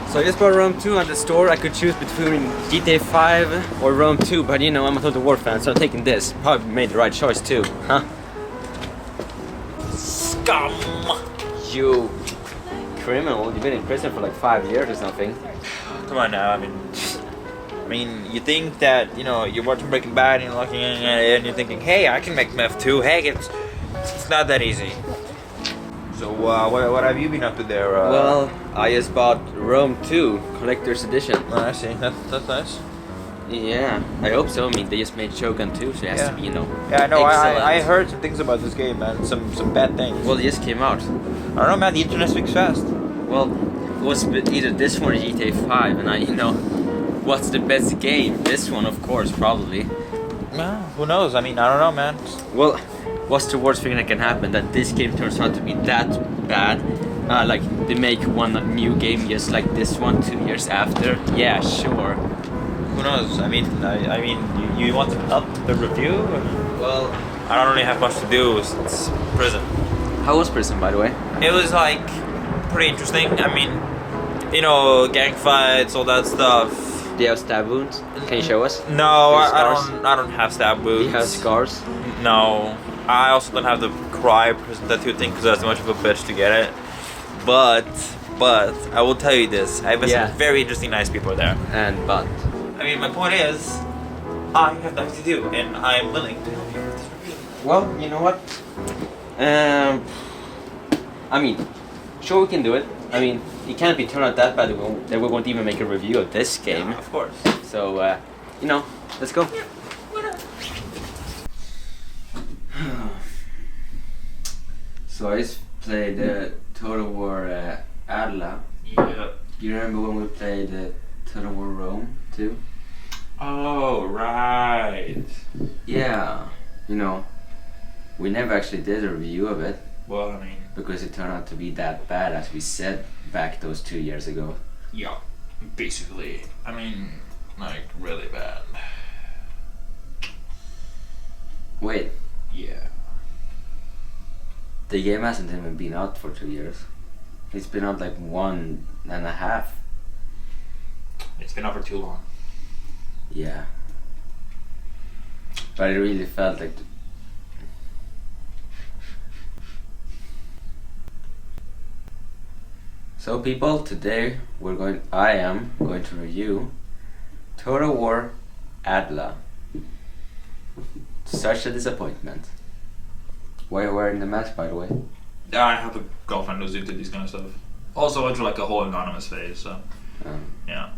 So I just bought Rome 2 on the store. I could choose between GTA 5 or Rome 2, but you know, I'm a Total War fan, so I'm taking this. Probably made the right choice too, huh? Scum! You criminal, you've been in prison for like 5 years or something. Come on now, I mean, you think that, you know, you're watching Breaking Bad and you're looking at it and you're thinking, hey, I can make meth too. Hey, it's not that easy. So, what have you been up to there? Well, I just bought Rome 2 Collector's Edition. Oh, I see. That's nice. Yeah, I hope so. I mean, they just made Shogun 2, so it has to be, you know. Yeah, I know. Excellent. I heard some things about this game, man. Some bad things. Well, it just came out. I don't know, man. The internet speaks fast. Well, it was either this one or GTA 5, and you know, what's the best game? This one, of course, probably. Well, who knows? I mean, I don't know, man. Well, what's the worst thing that can happen? That this game turns out to be that bad? Like, they make one new game just like this one 2 years after? Yeah, sure. Who knows? I mean, you want to help the review? Well, I don't really have much to do. It's prison. how was prison, by the way? It was like pretty interesting. I mean, you know, gang fights, all that stuff. Do you have stab wounds? Can you show us? No, Your scars? I don't have stab Do wounds. you have scars? No, I also don't have the cry prison tattoo thing because that's too much of a bitch to get it. But I will tell you this: I met Yeah. some very interesting, nice people there. But I mean, my point is, I have nothing to do, and I'm willing to help you with this review. well, you know what? I mean, sure we can do it. I mean, it can't be turned out that bad that we won't even make a review of this game. Yeah, of course. So, you know, let's go. So I just played Total War Attila. Yeah. You remember when we played Total War Rome too? Oh, right. Yeah. You know, we never actually did a review of it Well, I mean, because it turned out to be that bad as we said back those 2 years ago. yeah, basically. I mean, like, really bad. Wait, Yeah. the game hasn't even been out for 2 years. It's been out like 1.5. It's been out for too long. Yeah. But it really felt like... So people, today I am going to review Total War Attila. Such a disappointment. Why are you wearing the mask, by the way? Yeah, I have a girlfriend who's into this kind of stuff. Also, went through like a whole anonymous phase, so yeah.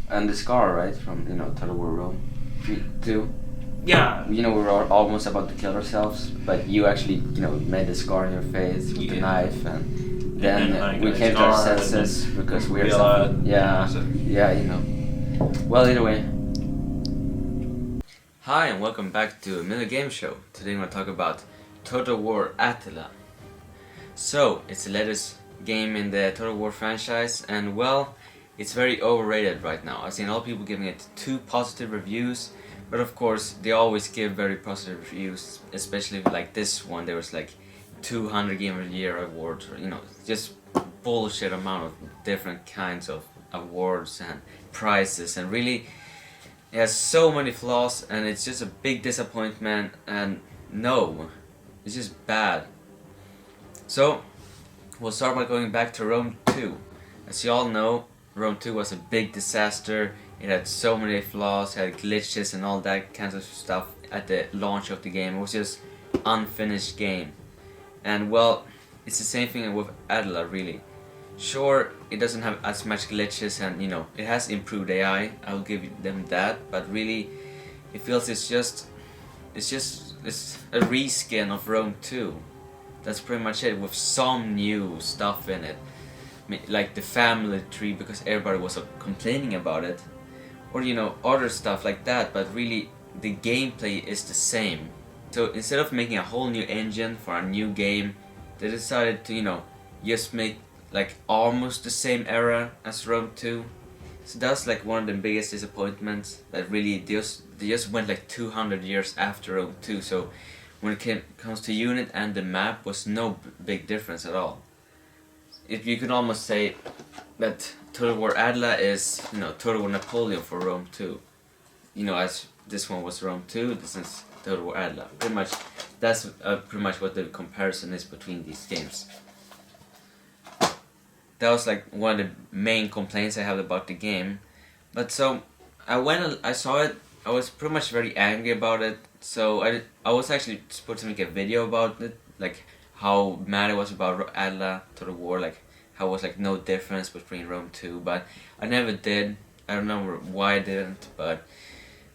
And the scar, right, from, you know, Total War Rome 2. Yeah. You know, we were almost about to kill ourselves, but you actually, you know, made the scar in your face with the Yeah. knife, and then like, we a came to our scar, and senses then because we're realized- something. Yeah, so- yeah, you know. Well, either way. Hi, and welcome back to Emilio Game Show. Today I'm going to talk about Total War Attila. So, it's the latest game in the Total War franchise, and well, it's very overrated right now. I've seen a lot of people giving it 2 positive reviews, but of course they always give very positive reviews, especially like this one. There was like 200 Game of the Year awards, or, you know, just bullshit amount of different kinds of awards and prizes, and really it has so many flaws, and it's just a big disappointment, and no, it's just bad. So, we'll start by going back to Rome 2. As you all know, Rome 2 was a big disaster. It had so many flaws, had glitches and all that kinds of stuff at the launch of the game. It was just unfinished game. And well, it's the same thing with Attila, really. Sure, it doesn't have as much glitches, and you know, it has improved AI, I'll give them that, but really, it feels it's a reskin of Rome 2. That's pretty much it, with some new stuff in it. Like the family tree, because everybody was complaining about it. Or, you know, other stuff like that, but really, the gameplay is the same. So instead of making a whole new engine for a new game, they decided to, you know, just make like almost the same era as Rome 2. So that's like one of the biggest disappointments, that really they just went like 200 years after Rome 2. So when it comes to unit and the map was no big difference at all. You could almost say that Total War Attila is, Total War Napoleon for Rome 2. As this one was Rome 2, this is Total War Attila. Pretty much, that's pretty much what the comparison is between these games. That was like one of the main complaints I have about the game. But so, I saw it, I was pretty much very angry about it. So I was actually supposed to make a video about it, like how mad I was about Attila Total War, like how it was like no difference between Rome 2, but I never did. I don't know why I didn't,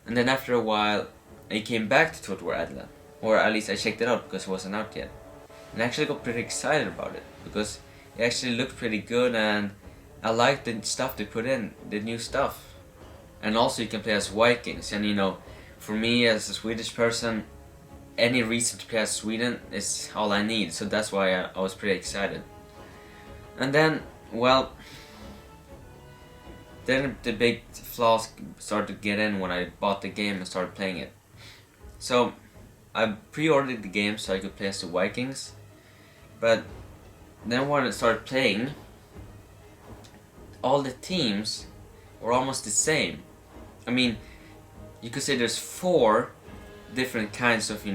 and then after a while I came back to Total War Attila, or at least I checked it out because it wasn't out yet, and I actually got pretty excited about it because it actually looked pretty good and I liked the stuff they put in, the new stuff, and also you can play as Vikings, and for me as a Swedish person, any reason to play as Sweden is all I need, so that's why I was pretty excited. And then, well, then the big flaws started to get in when I bought the game and started playing it. So, I pre-ordered the game so I could play as the Vikings, but then when I started playing, all the teams were almost the same. I mean, you could say there's 4 different kinds of,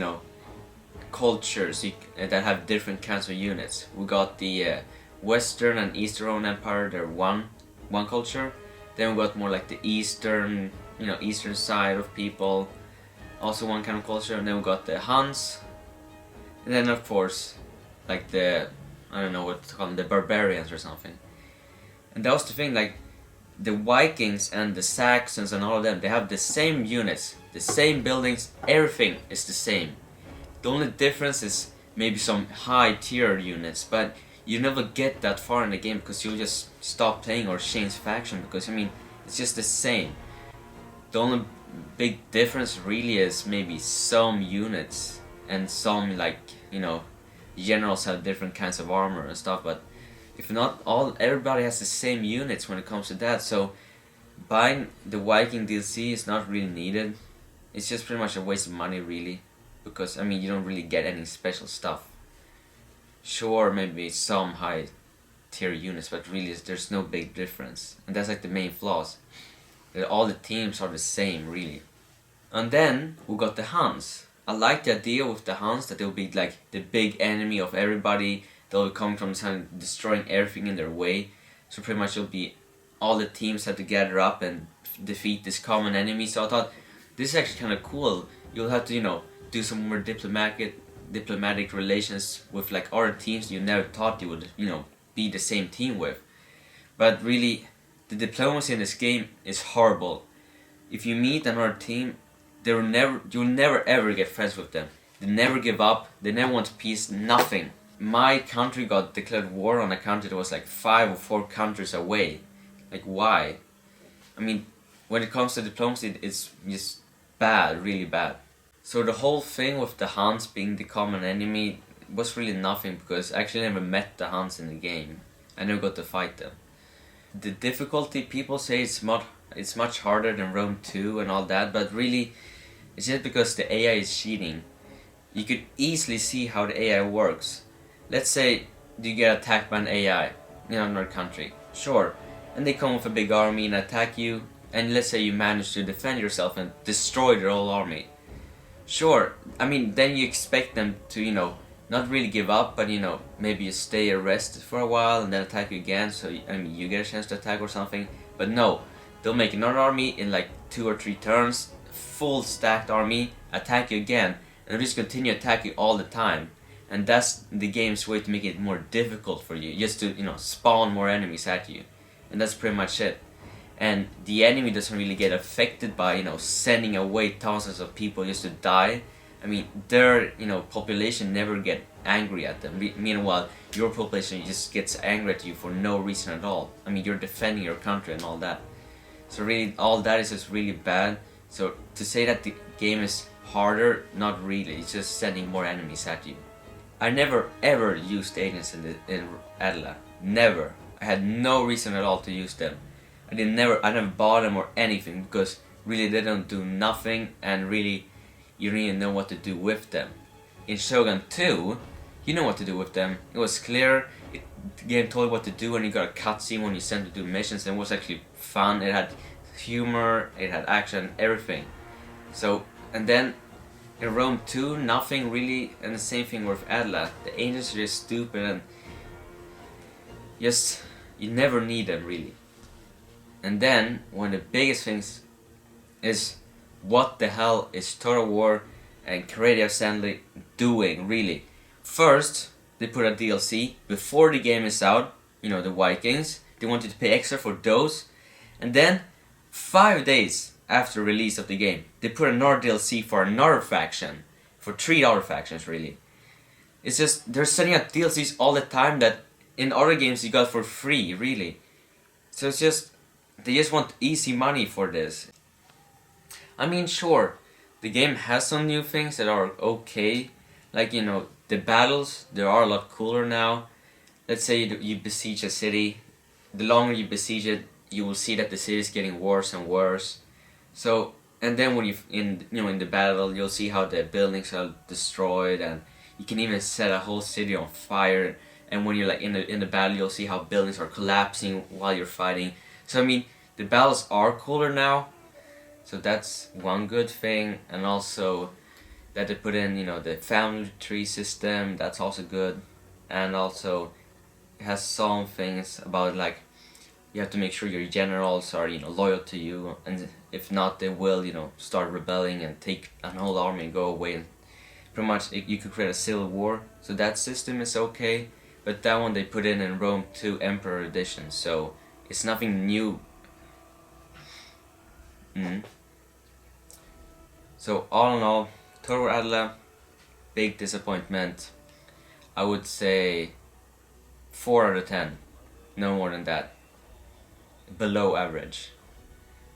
cultures that have different kinds of units. We got the Western and Eastern Roman Empire, they're one culture. Then we got more like the Eastern, Eastern side of people, also one kind of culture. And then we got the Huns, and then of course, like I don't know what to call them, the barbarians or something. And that was the thing, like the Vikings and the Saxons and all of them, they have the same units, the same buildings, everything is the same. The only difference is maybe some high tier units, but you never get that far in the game because you'll just stop playing or change faction because it's just the same. The only big difference really is maybe some units and some generals have different kinds of armor and stuff, but if not, everybody has the same units when it comes to that, so buying the Viking DLC is not really needed. It's just pretty much a waste of money really, because you don't really get any special stuff. Sure, maybe some high tier units, but really there's no big difference. And that's like the main flaws. That all the teams are the same, really. And then we got the Huns. I like the idea with the Huns that they'll be like the big enemy of everybody. They'll come from the sun destroying everything in their way. So pretty much it'll be all the teams have to gather up and defeat this common enemy. So I thought this is actually kind of cool. You'll have to do some more diplomatic relations with like other teams you never thought you would be the same team with. But really, the diplomacy in this game is horrible. If you meet another team, you'll never ever get friends with them. They never give up, they never want peace, nothing. My country got declared war on a country that was like 5 or 4 countries away. Like why? When it comes to diplomacy, it's just bad, really bad. So the whole thing with the Huns being the common enemy was really nothing because I actually never met the Huns in the game. I never got to fight them. The difficulty, people say it's much harder than Rome 2 and all that, but really it's just because the AI is cheating. You could easily see how the AI works. Let's say you get attacked by an AI in another country, sure, and they come with a big army and attack you, and let's say you manage to defend yourself and destroy their whole army. Sure, then you expect them to, not really give up, but maybe you stay arrested for a while and then attack you again, so you get a chance to attack or something. But no, they'll make another army in like 2 or 3 turns, full stacked army, attack you again, and they'll just continue attacking you all the time. And that's the game's way to make it more difficult for you, just to spawn more enemies at you, and that's pretty much it. And the enemy doesn't really get affected by sending away thousands of people just to die. Their population never get angry at them. Meanwhile, your population just gets angry at you for no reason at all. You're defending your country and all that. So really, all that is just really bad. So to say that the game is harder, not really. It's just sending more enemies at you. I never ever used agents in Attila. Never. I had no reason at all to use them. I never bought them or anything because really they don't do nothing and really you don't even know what to do with them. In Shogun 2, you know what to do with them. It was clear, the game told you what to do, and you got a cutscene when you sent to do missions, and it was actually fun. It had humor, it had action, everything. So, and then in Rome 2, nothing really, and the same thing with Attila. The angels are just stupid and just, you never need them really. And then, one of the biggest things is, what the hell is Total War and Creative Assembly doing really? First, they put a DLC before the game is out, you know, the Vikings. They wanted to pay extra for those. And then, 5 days after release of the game, they put another DLC for another faction. For 3 other factions really. It's just, they're sending out DLCs all the time that in other games you got for free, really. So it's just, they just want easy money for this. I mean, sure, the game has some new things that are okay. Like, you know, the battles, they are a lot cooler now. Let's say you besiege a city. The longer you besiege it, you will see that the city is getting worse and worse. So, and then when in the battle, you'll see how the buildings are destroyed, and you can even set a whole city on fire. And when you're like in the battle, you'll see how buildings are collapsing while you're fighting. So I mean, the battles are cooler now. So that's one good thing, and also that they put in, you know, the family tree system. That's also good, and also it has some things about, like, you have to make sure your generals are, you know, loyal to you, and if not, they will, you know, start rebelling and take an whole army and go away. And pretty much, you could create a civil war. So that system is okay, but that one they put in Rome 2 Emperor Edition. So it's nothing new. So all in all, Total War Attila, big disappointment. I would say 4 out of 10, no more than that. Below average.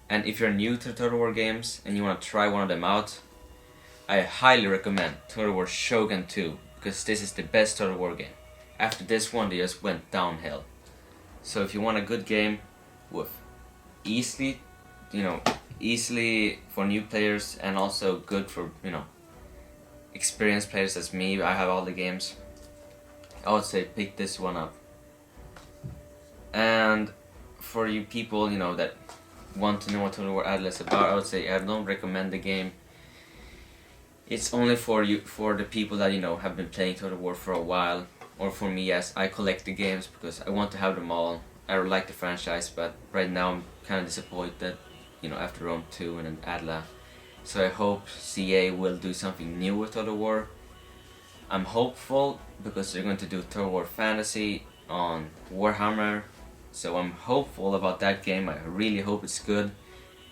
And if you're new to Total War games and you want to try one of them out, I highly recommend Total War Shogun 2, because this is the best Total War game. After this one, they just went downhill. So if you want a good game with easily for new players, and also good for, you know, experienced players as me, I have all the games, I would say pick this one up. And for you people, you know, that want to know what Total War Attila is about, I would say I don't recommend the game. It's only for the people that, you know, have been playing Total War for a while, or for me, as I collect the games because I want to have them all. I like the franchise, but right now I'm kind of disappointed, you know, after Rome 2 and then Attila. So I hope CA will do something new with Total War. I'm hopeful because they're going to do Total War Fantasy on Warhammer. So I'm hopeful about that game. I really hope it's good,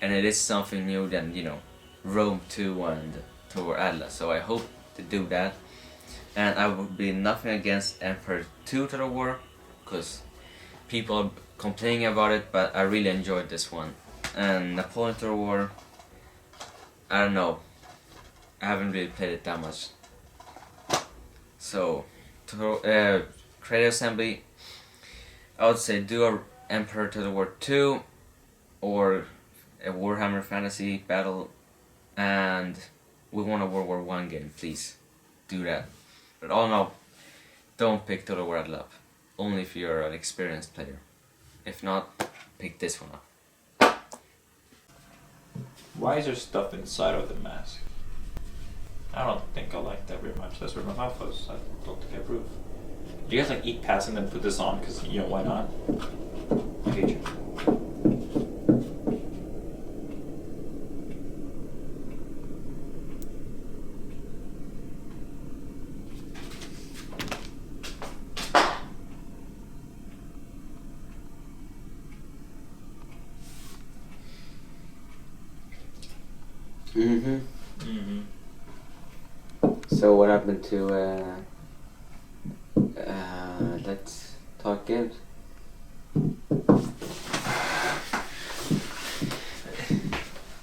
and it is something new than, you know, Rome 2 and Total War Attila. So I hope to do that. And I would be nothing against Emperor 2 Total War, because people are complaining about it, but I really enjoyed this one. And Napoleon Total War, I don't know, I haven't really played it that much. So, Creative Assembly, I would say do a Emperor Total War 2, or a Warhammer Fantasy Battle, and we want a World War 1 game, please do that. But all in all, don't pick Total War Attila up, only if you're an experienced player. If not, pick this one up. Why is there stuff inside of the mask? I don't think I like that very much. That's where my mouth was. I don't think I approve. Do you guys like eat past and then put this on? Because, you know, why not? I hate you. So what happened to let's talk games?